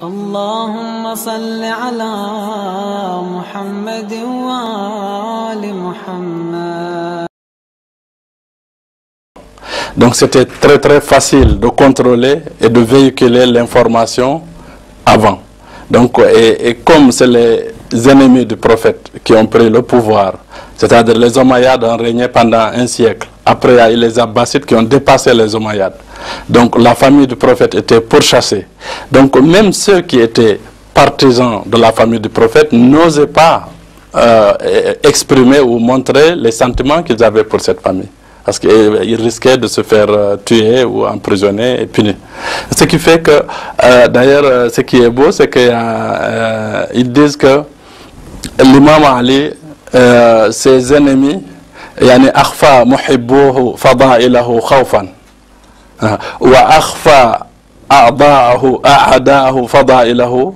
اللهم صل على محمد وآل محمد. Donc c'était très facile de contrôler et de véhiculer l'information avant. Donc, et comme c'est les ennemis du prophète qui ont pris le pouvoir, c'est-à-dire les Omeyyades ont régné pendant un siècle. Après, il y a eu les Abbassides qui ont dépassé les Omeyyades. Donc la famille du prophète était pourchassée. Donc même ceux qui étaient partisans de la famille du prophète n'osaient pas exprimer ou montrer les sentiments qu'ils avaient pour cette famille. Parce qu'ils risquaient de se faire tuer ou emprisonner et punir. Ce qui fait que, d'ailleurs, ce qui est beau, c'est qu'ils disent que l'imam Ali, ses ennemis, yani akhfa muhibbuhu fada'ilahu khawfan wa akhfa a'da'ahu fada'ilahu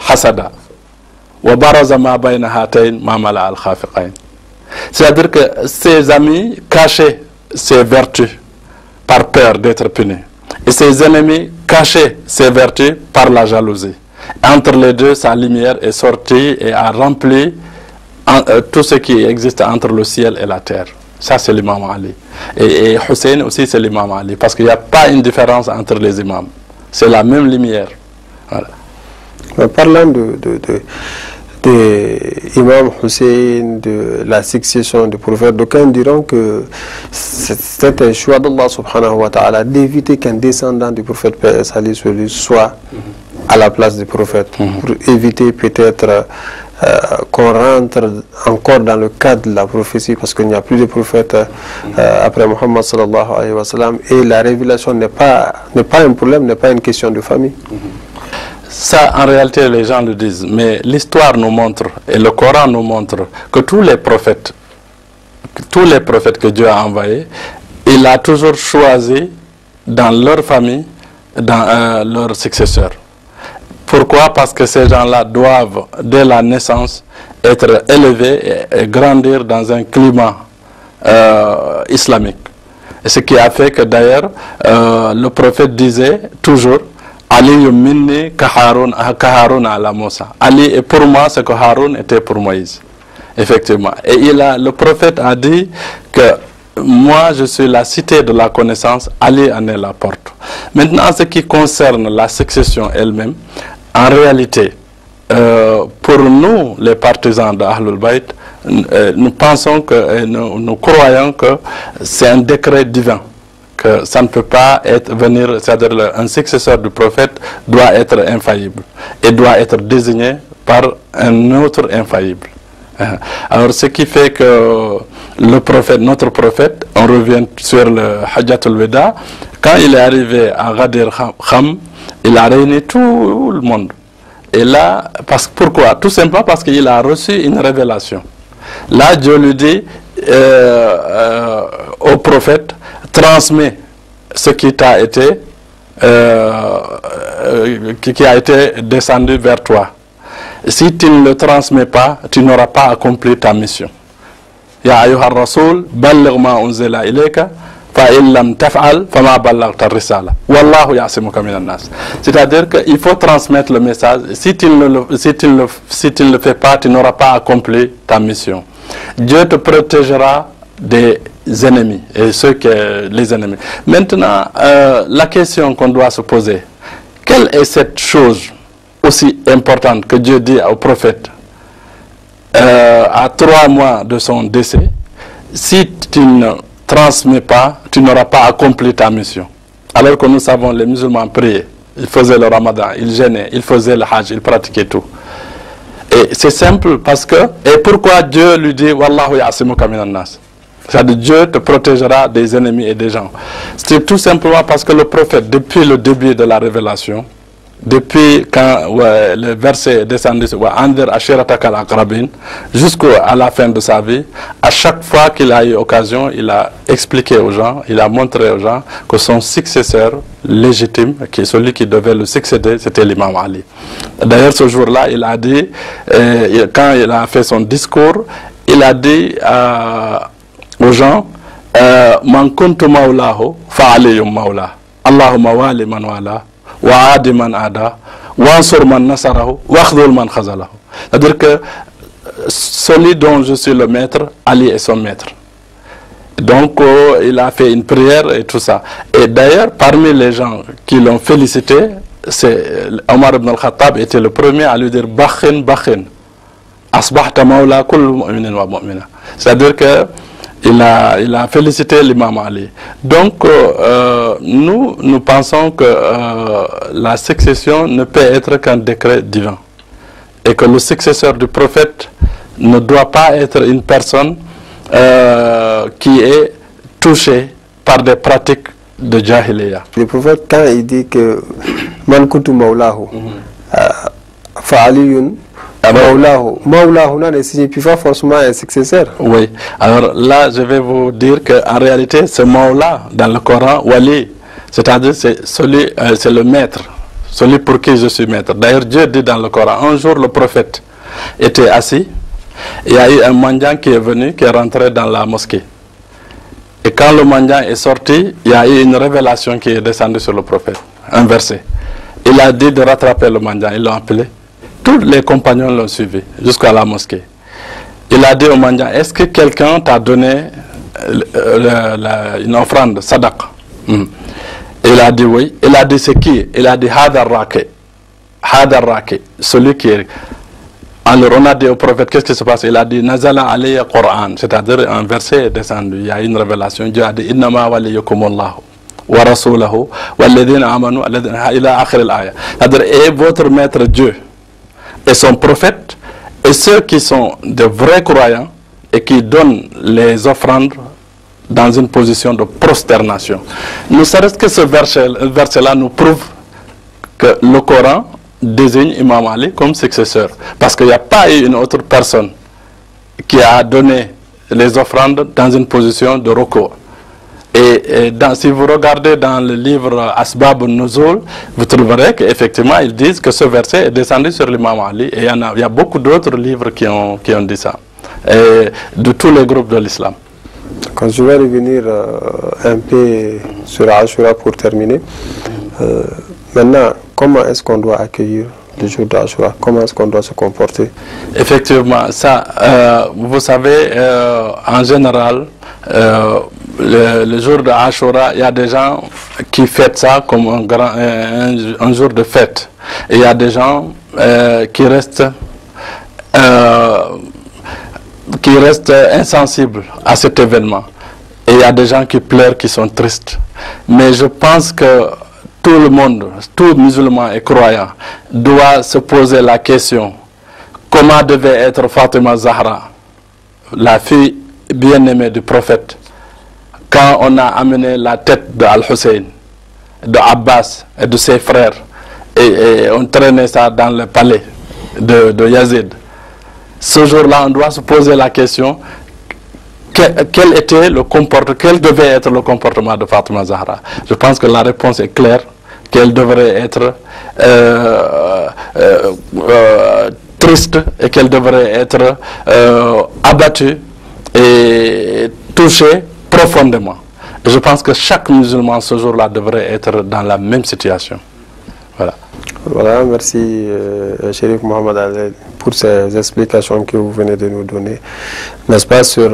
hasada wa baraza ma bayna hatayn ma mala al-khafiqayn. C'est-à-dire que ses amis cachaient ses vertus par peur d'être punis et ses ennemis cachaient ses vertus par la jalousie. Entre les deux, sa lumière est sortie et a rempli tout ce qui existe entre le ciel et la terre. Ça, c'est l'imam Ali. Et Hussein aussi, c'est l'imam Ali. Parce qu'il n'y a pas une différence entre les imams. C'est la même lumière. Voilà. Mais parlant de Imam Hussein, de la succession du prophète, d'aucuns diront que c'est un choix d'Allah subhanahu wa ta'ala d'éviter qu'un descendant du prophète soit à la place du prophète, pour éviter peut-être qu'on rentre encore dans le cadre de la prophétie, parce qu'il n'y a plus de prophète après Muhammad sallallahu alayhi wa sallam, et la révélation n'est pas un problème, n'est pas une question de famille. Ça, en réalité, les gens le disent, mais l'histoire nous montre, et le Coran nous montre, que tous les prophètes que Dieu a envoyés, il a toujours choisi dans leur famille, dans leurs successeurs. Pourquoi? Parce que ces gens-là doivent, dès la naissance, être élevés et grandir dans un climat islamique. Et ce qui a fait que d'ailleurs, le prophète disait toujours, Ali minni ka Haroun ala Moussa. Ali est pour moi ce que Haroun était pour Moïse. Effectivement. Et le prophète a dit que moi je suis la cité de la connaissance, Ali en est la porte. Maintenant, ce qui concerne la succession elle-même, en réalité, pour nous, les partisans de Ahlul Bayt, nous pensons que, nous croyons que c'est un décret divin, que ça ne peut pas venir, c'est-à-dire un successeur du prophète doit être infaillible et doit être désigné par un autre infaillible. Alors ce qui fait que le prophète, notre prophète, on revient sur le Hajjatul Weda, quand il est arrivé à Ghadir Kham, il a réuni tout le monde. Et là, pourquoi? Tout simplement parce qu'il a reçu une révélation. Là, Dieu lui dit au prophète, transmets ce qui t'a été, qui a été descendu vers toi. Si tu ne le transmets pas, tu n'auras pas accompli ta mission. Ya ayyuhar rasoul, balligh ma unzila ilayka, fa illam taf'al fama ballaghta risala. Wallahu ya'simuka minan nas. C'est-à-dire qu'il faut transmettre le message. Si tu ne le fais pas, tu n'auras pas accompli ta mission. Dieu te protégera des ennemis et les ennemis. Maintenant, la question qu'on doit se poser, quelle est cette chose aussi importante que Dieu dit au prophète à 3 mois de son décès? Si tu ne transmets pas, tu n'auras pas accompli ta mission. Alors que nous savons, les musulmans priaient, ils faisaient le ramadan, ils jeûnaient, ils faisaient le hajj, ils pratiquaient tout. Et c'est simple parce que, et pourquoi Dieu lui dit Wallahu ya'simuka minan nas? C'est-à-dire Dieu te protégera des ennemis et des gens. C'est tout simplement parce que le prophète, depuis le début de la révélation, depuis quand le verset est descendu jusqu'à la fin de sa vie, à chaque fois qu'il a eu occasion, il a expliqué aux gens, il a montré aux gens que son successeur légitime, qui est celui qui devait le succéder, c'était l'imam Ali. D'ailleurs, ce jour-là, il a dit, quand il a fait son discours, il a dit aux gens, Man kuntu mawlahu fa aliyum mawla. Allahumma wali man wala. وعاد من عدا Wansur man nasarahu, wakhdul man khazalahu. C'est-à-dire que celui dont je suis le maître, Ali est son maître. Donc, il a fait une prière et tout ça. Et d'ailleurs, parmi les gens qui l'ont félicité, c'est Omar ibn al-Khattab était le premier à lui dire Bakhin, Bakhin. Asbahta mawla kull mu'minin wa mu'mina. C'est-à-dire que il a félicité l'imam Ali. Donc, nous pensons que la succession ne peut être qu'un décret divin. Et que le successeur du prophète ne doit pas être une personne qui est touché par des pratiques de Jahiliya. Le prophète, quand il dit que Man kuntu maulahu, fa'aliyun maulahu, maulahu ne signifie pas forcément un successeur. Oui, alors là, je vais vous dire qu'en réalité, ce mot-là, dans le Coran, wali, c'est-à-dire c'est le maître, celui pour qui je suis maître. D'ailleurs, Dieu dit dans le Coran, un jour le prophète était assis, il y a eu un mendiant qui est venu, qui est rentré dans la mosquée. Et quand le mendiant est sorti, il y a eu une révélation qui est descendue sur le prophète, un verset. Il a dit de rattraper le mendiant, ils l'ont appelé. Tous les compagnons l'ont suivi jusqu'à la mosquée. Il a dit au mendiant, est-ce que quelqu'un t'a donné une offrande, sadaq? Il a dit oui. Il a dit c'est qui? Il a dit Hadar Raqi. Hadar Raqi, celui qui est... Alors on a dit au prophète, qu'est-ce qui se passe? Il a dit Nazala alayya Qur'an, c'est-à-dire un verset est descendu, il y a une révélation. Dieu a dit Innama waliyukumullahu wa rasulahu walladhina amanu ila akhir al-aya. C'est-à-dire, et votre maître Dieu et son prophète et ceux qui sont de vrais croyants et qui donnent les offrandes dans une position de prosternation. Ne serait-ce que ce verset-là nous prouve que le Coran désigne Imam Ali comme successeur. Parce qu'il n'y a pas eu une autre personne qui a donné les offrandes dans une position de recours. Et si vous regardez dans le livre Asbab al-Nuzul, vous trouverez qu'effectivement ils disent que ce verset est descendu sur l'imam Ali. Et il y a beaucoup d'autres livres qui ont dit ça, et de tous les groupes de l'islam. Quand je vais revenir un peu sur Ashura pour terminer, maintenant, comment est-ce qu'on doit accueillir le jour d'Ashura? Comment est-ce qu'on doit se comporter? Effectivement, ça, vous savez, en général, le jour de Ashura, il y a des gens qui fêtent ça comme un jour de fête. Et il y a des gens qui restent insensibles à cet événement. Et il y a des gens qui pleurent, qui sont tristes. Mais je pense que tout le monde, tout musulman et croyant, doit se poser la question: comment devait être Fatima Zahra, la fille bien-aimée du prophète, quand on a amené la tête de Al-Hussein, de Abbas et de ses frères, et on traînait ça dans le palais de Yazid. Ce jour-là, on doit se poser la question: quel devait être le comportement de Fatima Zahra? Je pense que la réponse est claire, qu'elle devrait être triste et qu'elle devrait être abattue et touchée profondément. Et je pense que chaque musulman ce jour-là devrait être dans la même situation. Voilà. Voilà, merci Chérif Mohamed Adel pour ces explications que vous venez de nous donner, n'est-ce pas, sur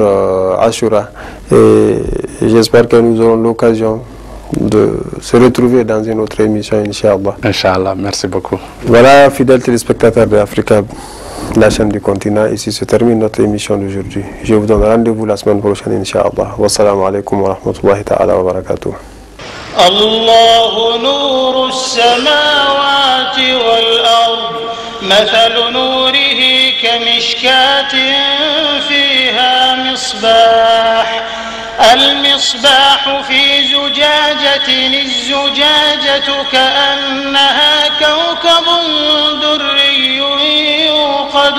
Ashura. Et j'espère que nous aurons l'occasion de se retrouver dans une autre émission, Inch'Allah. Inch'Allah, merci beaucoup. Voilà, fidèles téléspectateurs de Africa, la chaîne du continent, ici se termine notre émission d'aujourd'hui. Je vous donne rendez-vous la semaine prochaine, Inch'Allah. Wassalamu alaikum wa rahmatullahi ta'ala wa barakatuh. الله نور السماوات والأرض مثل نوره كمشكاة فيها مصباح المصباح في زجاجة الزجاجة كأنها كوكب دري يوقد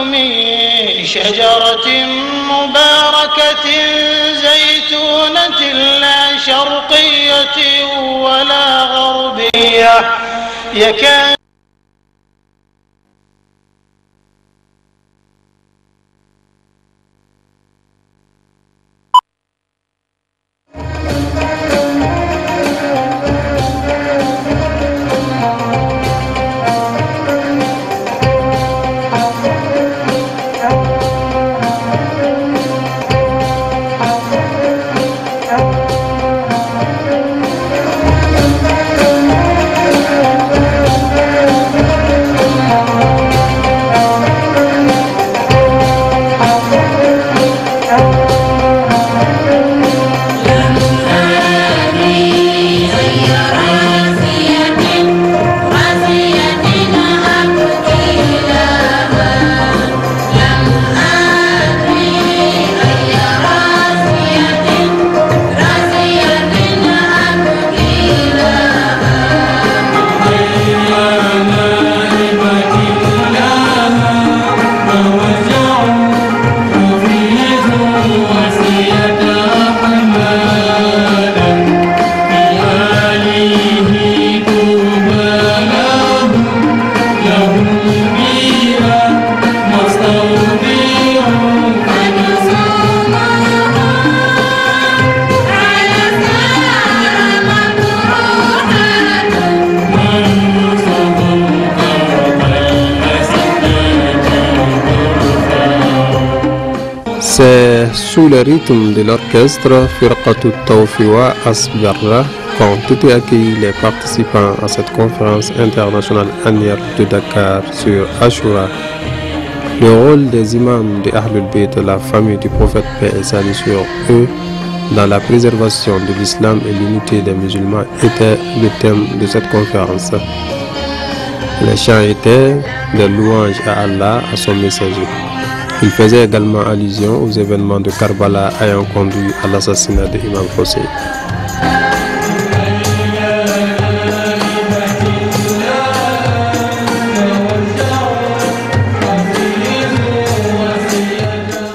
من شجرة مباركة زيتونة لا شرقية ولا غربية يكاد sous le rythme de l'orchestre Firqatu Tawfiwa Asbarra qu'ont été accueillis les participants à cette conférence internationale annuelle de Dakar sur Ashura. Le rôle des imams de Ahlul Bayt, la famille du prophète paix et salut sur eux, dans la préservation de l'islam et l'unité des musulmans était le thème de cette conférence. Les chants étaient des louanges à Allah, à son messager. Il faisait également allusion aux événements de Karbala ayant conduit à l'assassinat de Imam Hussein.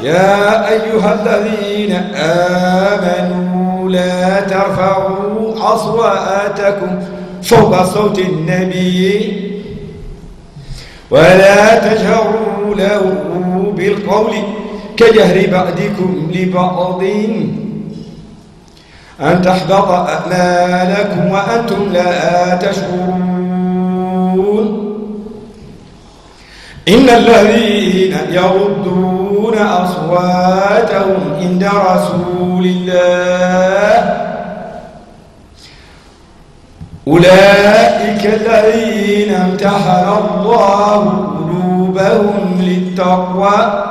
يا أيها الذين آمنوا لا ترفعوا أصواتكم فوق صوت النبي ولا تجهروا له بالقول كجهر بعضكم لبعض أن تحبط أعمالكم وأنتم لا تشعرون إن الذين يغضون أصواتهم عند رسول الله أولئك الذين امتحن الله قلوبهم للتقوى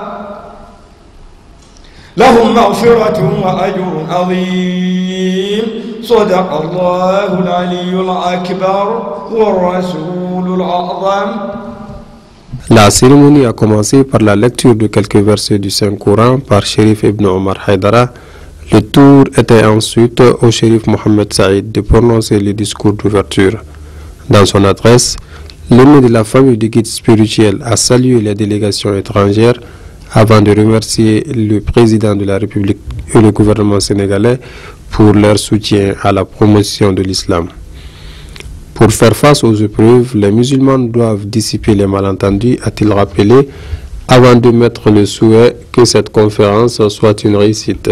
لهم مغفرة وأجر عظيم صدق الله العلي الأكبر والرسول الأعظم. La cérémonie a commencé par la lecture de quelques versets du Saint-Coran par Chérif Ibn Omar Haydara. Le tour était ensuite au Chérif Mohamed Saïd de prononcer le discours d'ouverture. Dans son adresse, l'aîné de la famille du guide spirituel a salué les délégations étrangères avant de remercier le président de la République et le gouvernement sénégalais pour leur soutien à la promotion de l'islam. Pour faire face aux épreuves, les musulmans doivent dissiper les malentendus, a-t-il rappelé, avant de mettre le souhait que cette conférence soit une réussite.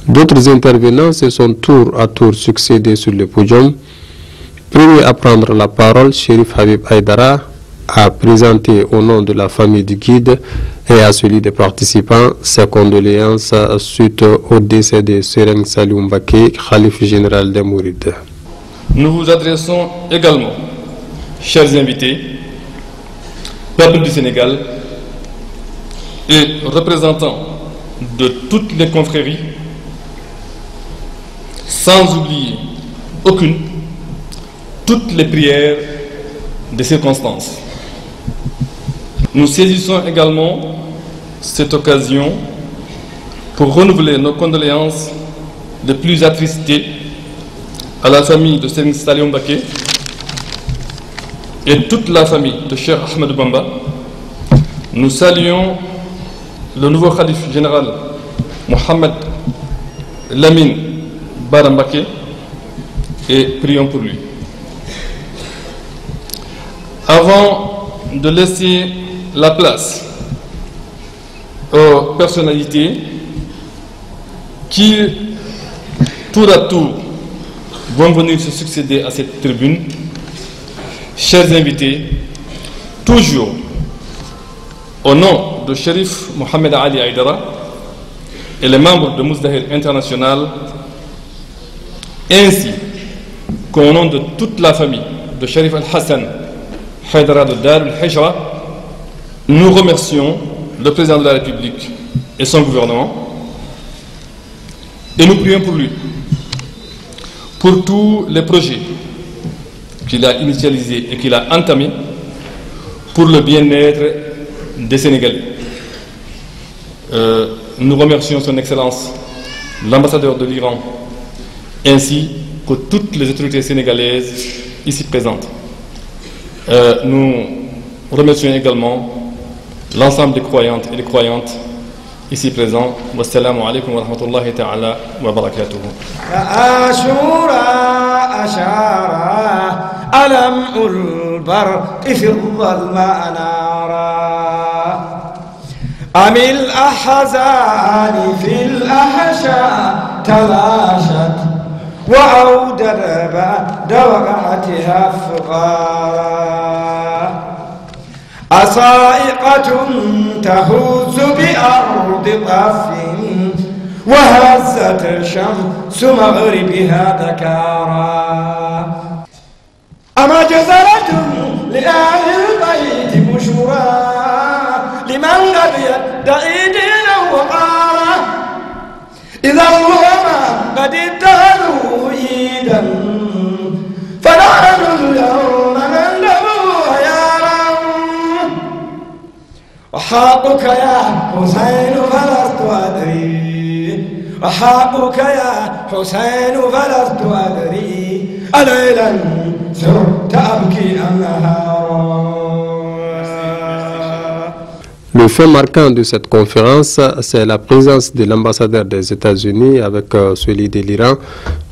D'autres intervenants se sont tour à tour succédés sur le podium. Premier à prendre la parole, Chérif Habib Haïdara a présenté au nom de la famille du guide et à celui des participants ses condoléances suite au décès de Serigne Saliou Mbacké, Khalife général des Mourides. Nous vous adressons également, chers invités, peuple du Sénégal et représentants de toutes les confréries, sans oublier aucune, toutes les prières des circonstances. Nous saisissons également cette occasion pour renouveler nos condoléances les plus attristées à la famille de Serigne Saliou Mbacké et toute la famille de Cheikh Ahmed Bamba. Nous saluons le nouveau Khalife général Mohamed Lamine Bara Mbacké et prions pour lui. Avant de laisser la place aux personnalités qui, tour à tour, vont venir se succéder à cette tribune, chers invités, toujours au nom de Chérif Mohamed Ali Haïdara et les membres de Mousdahir International, ainsi qu'au nom de toute la famille de Chérif Al-Hassan Haïdara de Dar al-Hijra, nous remercions le président de la République et son gouvernement et nous prions pour lui, pour tous les projets qu'il a initialisés et qu'il a entamés pour le bien-être des Sénégalais. Nous remercions son Excellence, l'ambassadeur de l'Iran, ainsi que toutes les autorités sénégalaises ici présentes. Nous remercions également l'ensemble des croyantes et des croyantes ici présents. Wassalamu alaikum wa rahmatullahi ta'ala wa barakatuhu. أشورا أشارا ألم البرق في الظلم نارا أم الأحزان في الأحشاء تلاشت وأودر بعد وقعتها فقارا أصائقة تهز بأرض طف وهزت الشمس مغربها ذكارا أما جزرتم لأهل البيت بشرا لمن قد يدعي دينا وقارا إذا الظلم قد اتخذوا عيدا فنحن اليوم نندب عيارا وحقك يا حسين فلست أدري وحقك يا حسين فلست أدري أليلا سرت أبكي أم نهارا. Le fait marquant de cette conférence, c'est la présence de l'ambassadeur des États-Unis avec celui de l'Iran.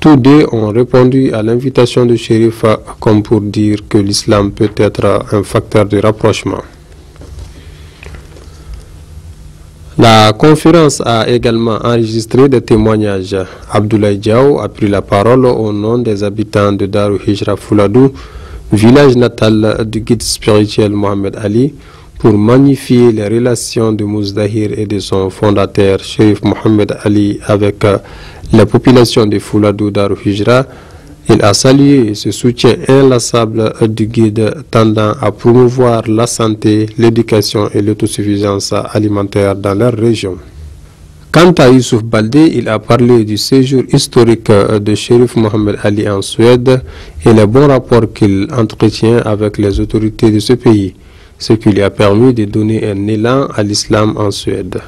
Tous deux ont répondu à l'invitation du shérif comme pour dire que l'islam peut être un facteur de rapprochement. La conférence a également enregistré des témoignages. Abdoulaye Diaw a pris la parole au nom des habitants de Darou Hijra Fouladou, village natal du guide spirituel Mohamed Ali, pour magnifier les relations de Mousdahir et de son fondateur, Chérif Mohamed Ali, avec la population de Fouladou Darou Hijra. Il a salué ce soutien inlassable du guide tendant à promouvoir la santé, l'éducation et l'autosuffisance alimentaire dans leur région. Quant à Youssouf Baldé, il a parlé du séjour historique de Chérif Mohamed Ali en Suède et les bons rapports qu'il entretient avec les autorités de ce pays, ce qui lui a permis de donner un élan à l'islam en Suède.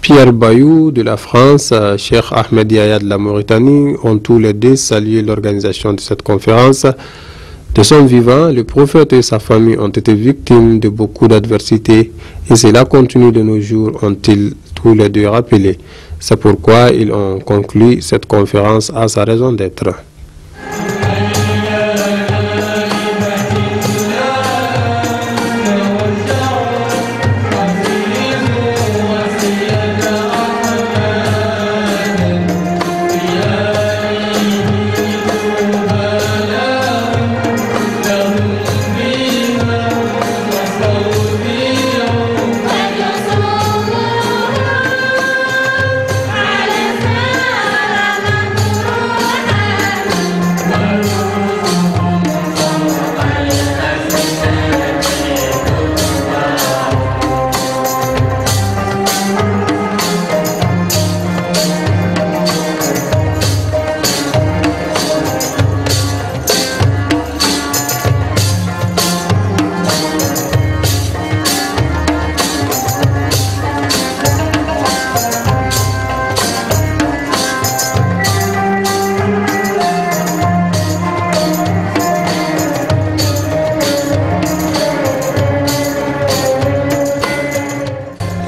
Pierre Bayou de la France, Cheikh Ahmed Yahya de la Mauritanie ont tous les deux salué l'organisation de cette conférence. De son vivant, le prophète et sa famille ont été victimes de beaucoup d'adversités et cela continue de nos jours, ont-ils tous les deux rappelé. C'est pourquoi ils ont conclu cette conférence à sa raison d'être.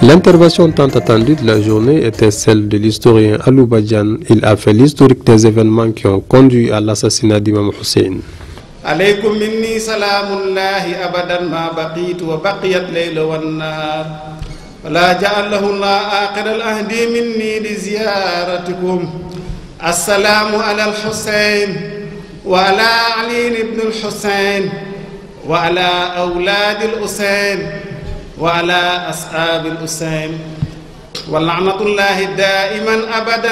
L'intervention tant attendue de la journée était celle de l'historien Alou Badian. Il a fait l'historique des événements qui ont conduit à l'assassinat d'Imam Hussein. عليكم مني سلام الله أبدا ما بقيت وبقيت ليل والنهار ولا جعله الله آخر الأهد مني لزيارتكم. السلام على الحسين وعلى علي بن الحسين وعلى أولاد الحسين وعلى أصحاب الحسين ولعنة الله دائما أبدا